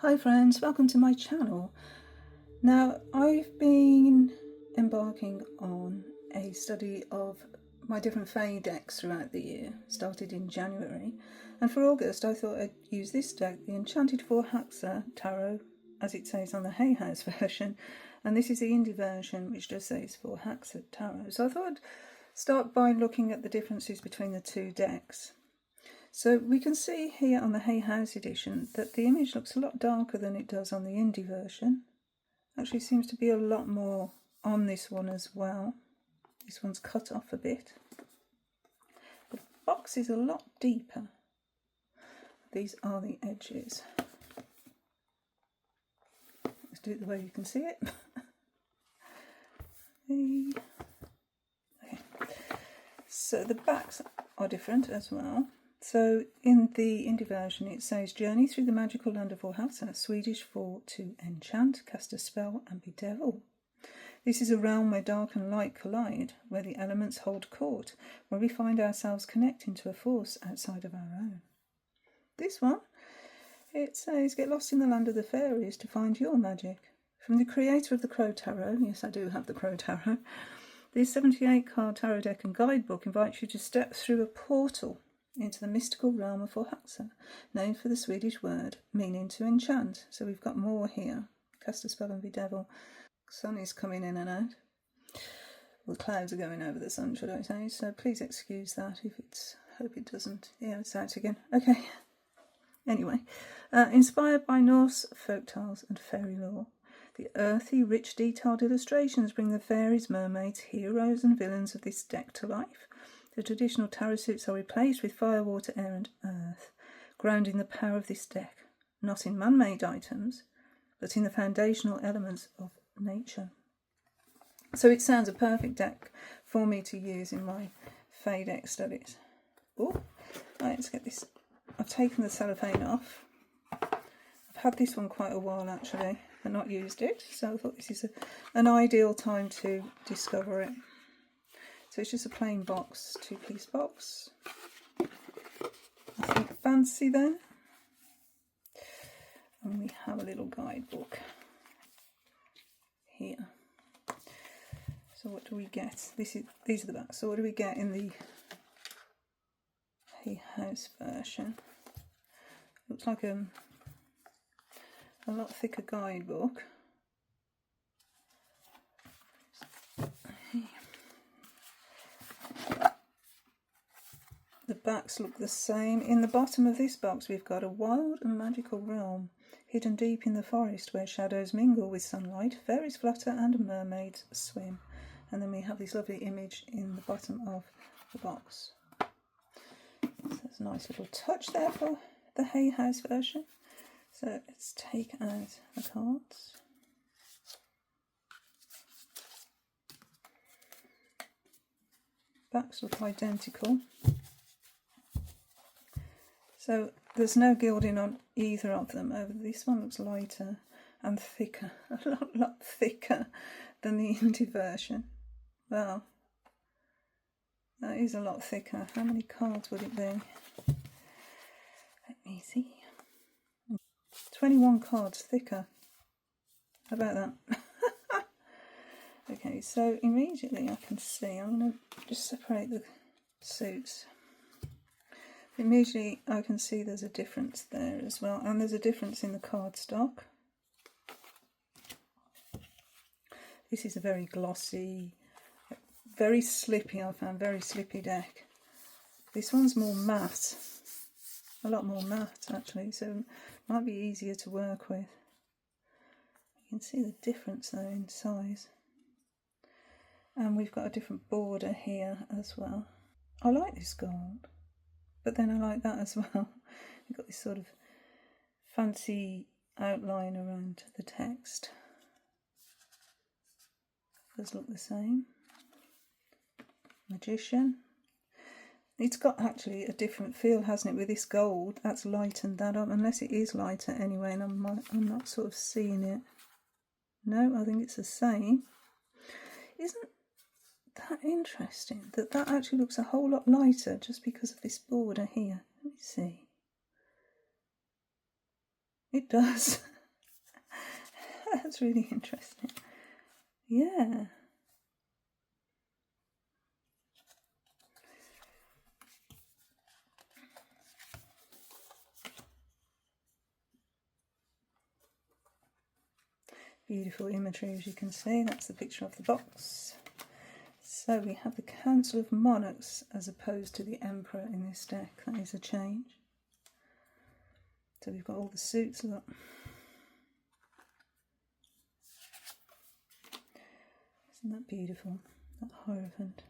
Hi friends, welcome to my channel. Now I've been embarking on a study of my different Fae decks throughout the year, started in January, and for August I thought I'd use this deck, the Enchanted Forhaxa Tarot, as it says on the Hay House version, and this is the indie version which just says Forhaxa Tarot. So I thought I'd start by looking at the differences between the two decks. So we can see here on the Hay House edition that the image looks a lot darker than it does on the indie version. Actually seems to be a lot more on this one as well. This one's cut off a bit. The box is a lot deeper. These are the edges. Let's do it the way you can see it. Okay. So the backs are different as well. So in the indie version it says, journey through the magical land of Forhaxa, Swedish for to enchant, cast a spell and bedevil. This is a realm where dark and light collide, where the elements hold court, where we find ourselves connecting to a force outside of our own. This one, it says, get lost in the land of the fairies to find your magic. From the creator of the Crow Tarot, yes I do have the Crow Tarot, this 78 card tarot deck and guidebook invites you to step through a portal into the mystical realm of Forhaxa, named for the Swedish word meaning to enchant. So we've got more here. Cast a spell and bedevil. Sun is coming in and out. Well, the clouds are going over the sun, should I say. So please excuse that if it's... hope it doesn't... yeah, it's out again. Okay. Anyway. Inspired by Norse folktales and fairy lore, the earthy, rich, detailed illustrations bring the fairies, mermaids, heroes and villains of this deck to life. The traditional tarot suits are replaced with fire, water, air and earth, grounding the power of this deck, not in man-made items, but in the foundational elements of nature. So it sounds a perfect deck for me to use in my Fae deck studies. Oh, right, let's get this. I've taken the cellophane off. I've had this one quite a while actually, and not used it, so I thought this is an ideal time to discover it. So it's just a plain box, two-piece box. Nothing fancy there. And we have a little guidebook here. So what do we get? These are the backs. So what do we get in the Hay House version? Looks like a lot thicker guidebook. The backs look the same. In the bottom of this box we've got a wild and magical realm, hidden deep in the forest where shadows mingle with sunlight, fairies flutter and mermaids swim. And then we have this lovely image in the bottom of the box. So there's a nice little touch there for the Hay House version. So let's take out the cards. Backs look identical. So there's no gilding on either of them. This one looks lighter and thicker, a lot thicker than the indie version. Wow, that is a lot thicker. How many cards would it be? Let me see. 21 cards thicker. How about that? Okay, so immediately I can see, I'm going to just separate the suits. Immediately I can see there's a difference there as well, and there's a difference in the cardstock. This is a very glossy, very slippy, I found very slippy deck. This one's more matte, a lot more matte actually, so it might be easier to work with. You can see the difference though in size. And we've got a different border here as well. I like this gold. But then I like that as well. You've got this sort of fancy outline around the text. Does look the same. Magician. It's got actually a different feel, hasn't it, with this gold. That's lightened that up, unless it is lighter anyway, and I'm not sort of seeing it. No, I think it's the same. Isn't that interesting that actually looks a whole lot lighter just because of this border here? Let me see. It does. that's really interesting. Yeah. Beautiful imagery, as you can see. That's the picture of the box. So we have the Council of Monarchs as opposed to the Emperor in this deck. That is a change. So we've got all the suits. Look. Isn't that beautiful? That Hierophant.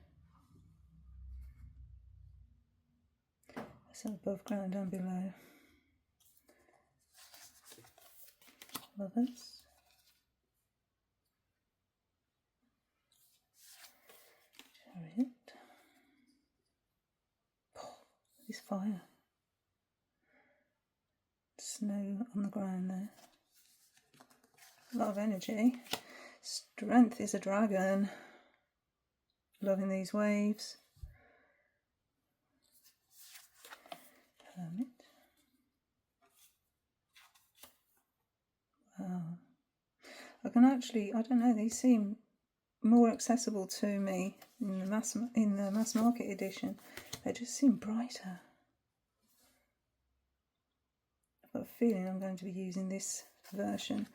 So above ground and below. Lovers. Chariot. Oh, this fire. Snow on the ground there. A lot of energy. Strength is a dragon. Loving these waves. Hermit. Wow. I can actually, I don't know, these seem more accessible to me in the mass market edition. They just seem brighter. I've got a feeling I'm going to be using this version.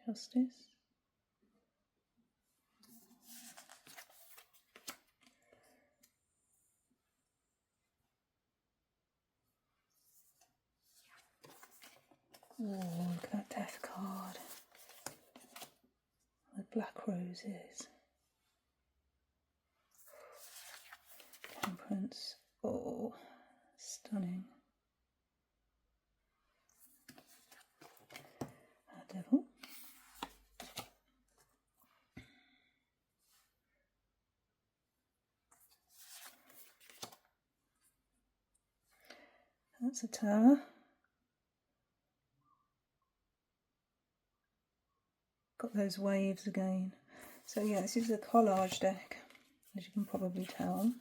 Justice. Oh, look at that death card. The black roses. Temperance. Oh, stunning. A devil. That's a tower. Got those waves again. So yeah, this is a collage deck, as you can probably tell.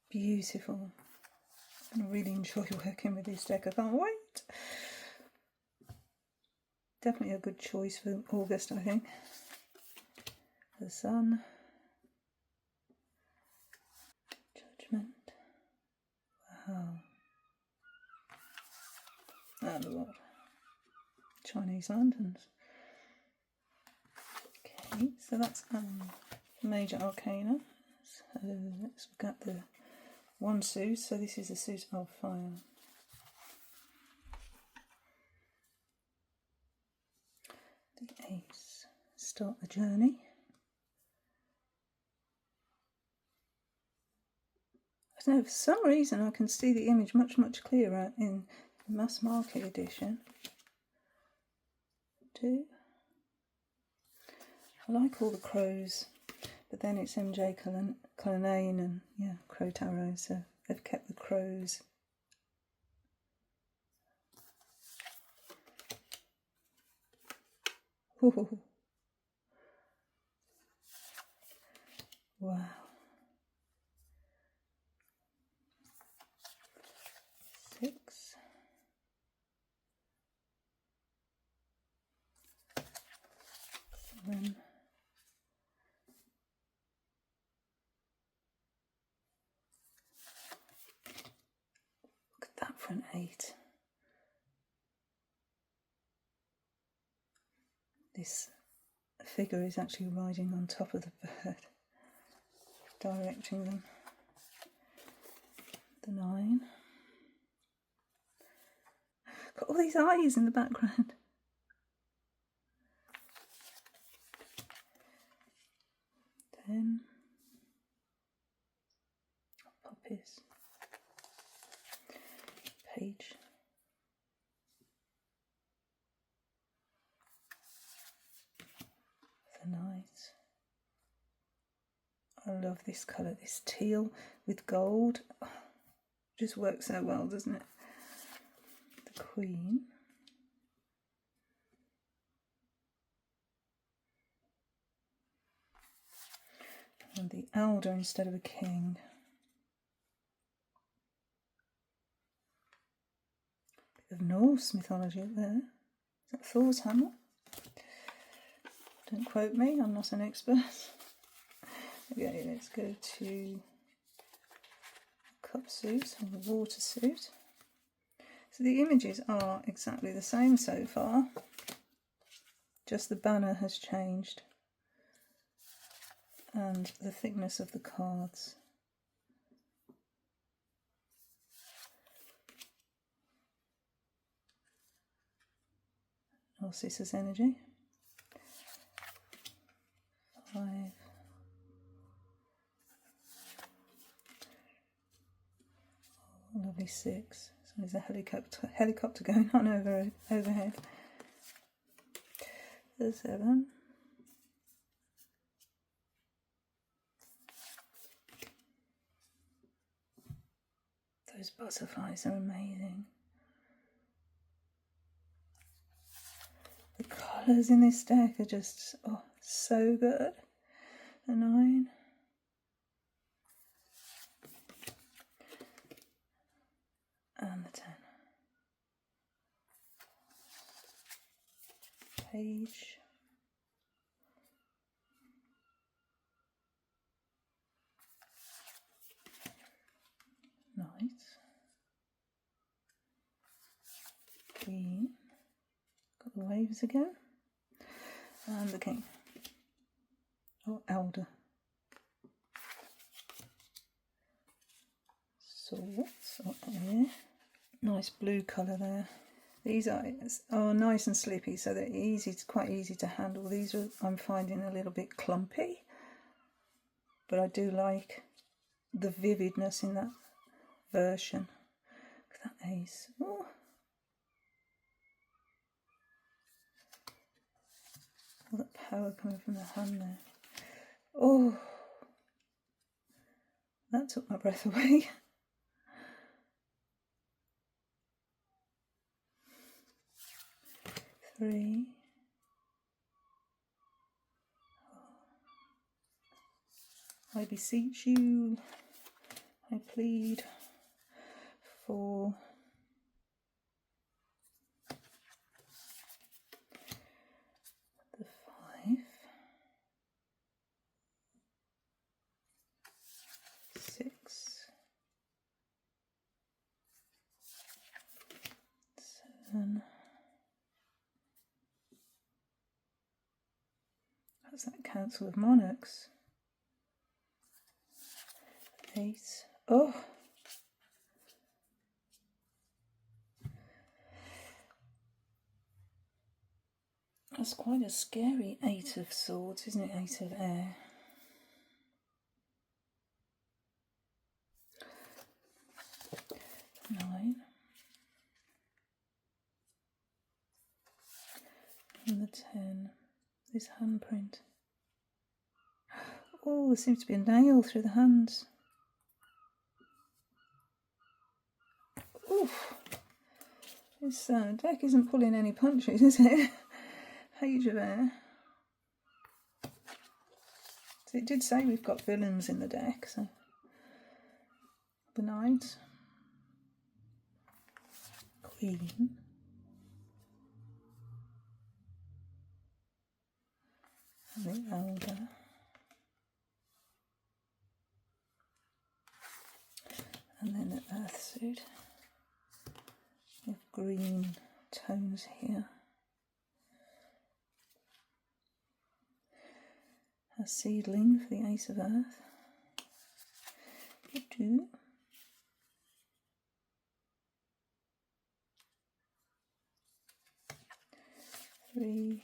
Beautiful. I'm going to really enjoy working with this deck. I can't wait. Definitely a good choice for August, I think. The Sun. Judgment. Wow. And a lot. Chinese lanterns. Okay, so that's major arcana. So let's look at the one suit. So this is a suit of fire. The Ace. Start the journey. I don't know, for some reason I can see the image much clearer in the mass market edition. Two. I like all the crows, but then it's MJ Cullinane and yeah, Crow Tarot, so they've kept the crows. Ooh. Wow. Six. Seven. Look at that for an 8. This figure is actually riding on top of the bird, directing them. The 9. Got all these eyes in the background. 10. Poppies. Page. The Knight. I love this colour, this teal with gold. Oh, just works so well, doesn't it? The Queen. And the Elder instead of a king. Norse mythology up there. Is that Thor's hammer? Don't quote me, I'm not an expert. Okay, let's go to cup suit or the water suit. So the images are exactly the same so far, just the banner has changed and the thickness of the cards. Narcissus energy. 5. Lovely 6. So there's a helicopter going on overhead. The 7. Those butterflies are amazing. The colours in this deck are just so good. The 9. And the 10. Page. Knight. Queen. Got the waves again. And the king. Or elder. Swords or air. Nice blue colour there. These are nice and slippy, so they're quite easy to handle. These I'm finding a little bit clumpy, but I do like the vividness in that version. Look at that ace. Oh. All that power coming from the hand there. Oh, that took my breath away. Three. I beseech you, I plead. 4. The 5. 6. 7. That's that Council of Monarchs. 8. Oh! That's quite a scary 8 of swords, isn't it? 8 of air. 9. And the 10. This handprint. Oh, there seems to be a nail through the hands. Oof. This deck isn't pulling any punches, is it? Page of air. So it did say we've got villains in the deck, so the knight. Queen. And the elder. And then the earth suit. We have green tones here. A seedling for the ace of earth. 2. 3.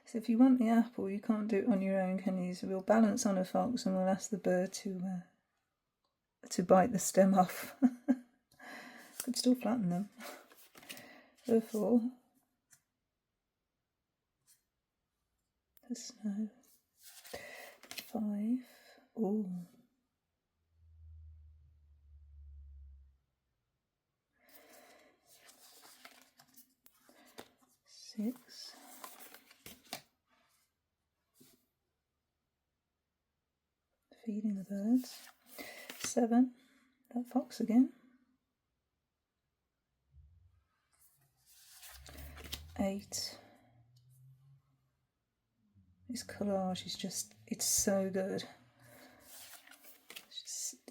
So if you want the apple, you can't do it on your own, can you? So we'll balance on a fox and we'll ask the bird to bite the stem off. Could still flatten them. The 4. The snow. 5. Oh. 6. Feeding the birds. 7, that fox again. 8. This collage is just, it's so good.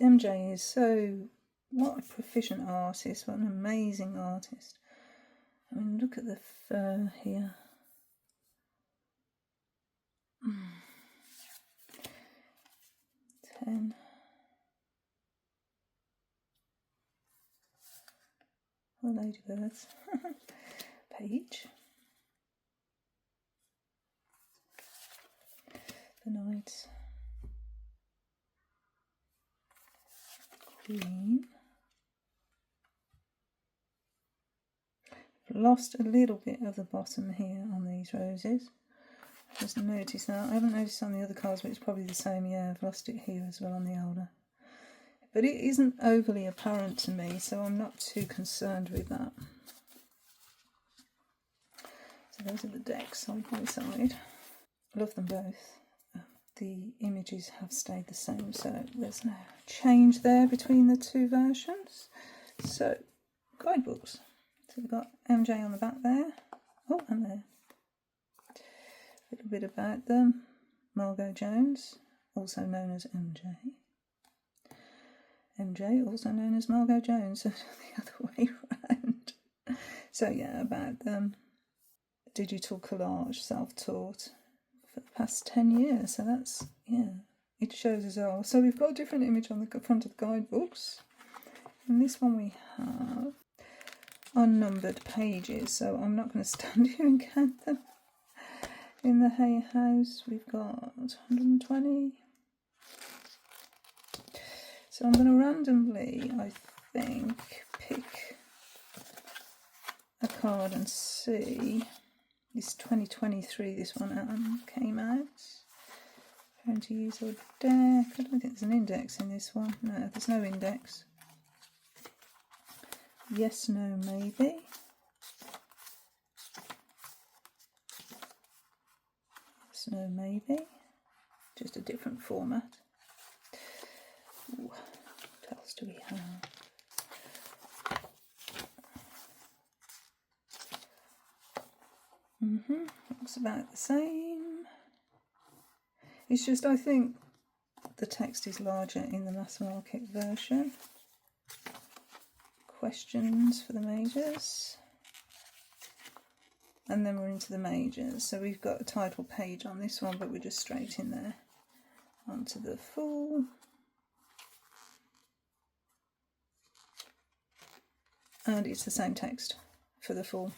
MJ is so, what a proficient artist, what an amazing artist. I mean, look at the fur here. 10. The ladybirds. Page. The knights. Queen. I've lost a little bit of the bottom here on these roses. Just noticed that. I haven't noticed on the other cards, but it's probably the same. Yeah, I've lost it here as well on the older. But it isn't overly apparent to me, so I'm not too concerned with that. So those are the decks side by side. I love them both. The images have stayed the same, so there's no change there between the two versions. So, guidebooks. So we've got MJ on the back there. Oh, and there. A little bit about them. Margot Jones, also known as MJ. MJ, also known as Margot Jones, the other way around. So yeah, about them. Digital collage, self-taught for the past 10 years. So that's, yeah, it shows as well. So we've got a different image on the front of the guidebooks. And this one we have unnumbered pages, so I'm not going to stand here and count them. In the Hay House, we've got 120. So I'm going to randomly, I think, pick a card and see. It's 2023, this one came out. Going to use a deck. I don't think there's an index in this one. No, there's no index. Yes, no, maybe. Yes, no, maybe. Just a different format. Ooh, what else do we have? Looks about the same. It's just, I think the text is larger in the mass market version. Questions for the majors. And then we're into the majors. So we've got a title page on this one, but we're just straight in there. Onto the full. And it's the same text for the full.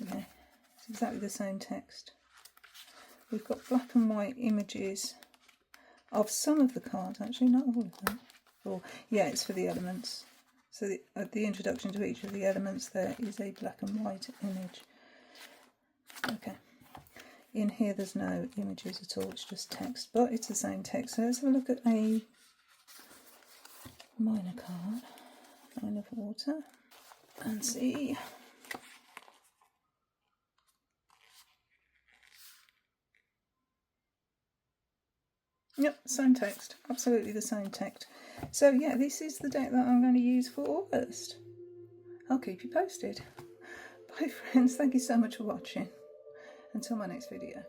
Okay. It's exactly the same text. We've got black and white images of some of the cards, actually, not all of them. Or, yeah, it's for the elements. So the introduction to each of the elements there is a black and white image. Okay. In here there's no images at all, it's just text, but it's the same text. So let's have a look at a minor card, Nine of Water, and see. Yep, same text, absolutely the same text. So yeah, this is the deck that I'm going to use for August. I'll keep you posted. Bye friends, thank you so much for watching. Until my next video.